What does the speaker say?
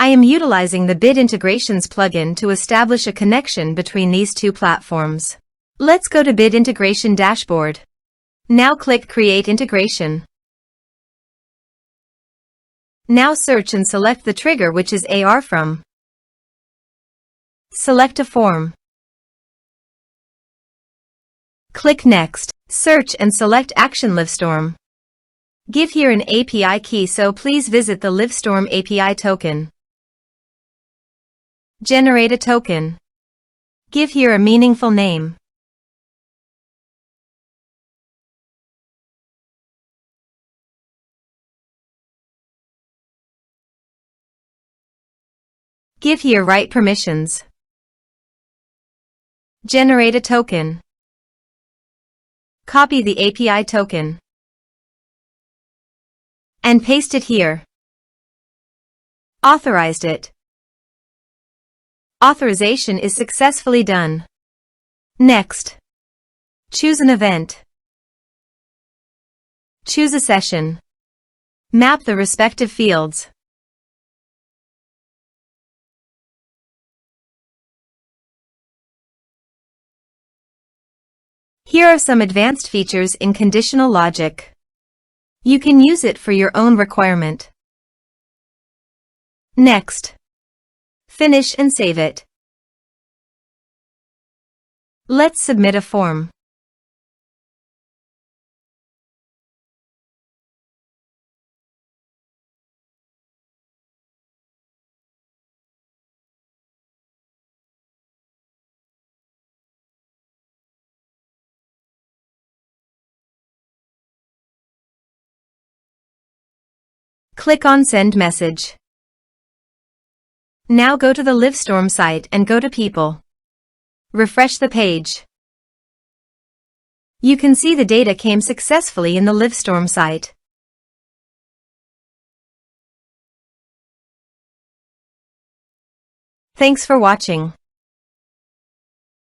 I am utilizing the Bit Integrations plugin to establish a connection between these two platforms. Let's go to Bit Integration Dashboard. Now click Create Integration. Now search and select the trigger, which is ARForms. Select a form. Click Next. Search and select Action Livestorm. Give here an API key, so please visit the Livestorm API token. Generate a token. Give here a meaningful name. Give here right permissions. Generate a token. Copy the API token and paste it here. Authorized it. Authorization is successfully done. Next, choose an event. Choose a session. Map the respective fields. Here are some advanced features in conditional logic. You can use it for your own requirement. Next, finish and save it. Let's submit a form. Click on Send Message. Now go to the Livestorm site and go to People. Refresh the page. You can see the data came successfully in the Livestorm site. Thanks for watching.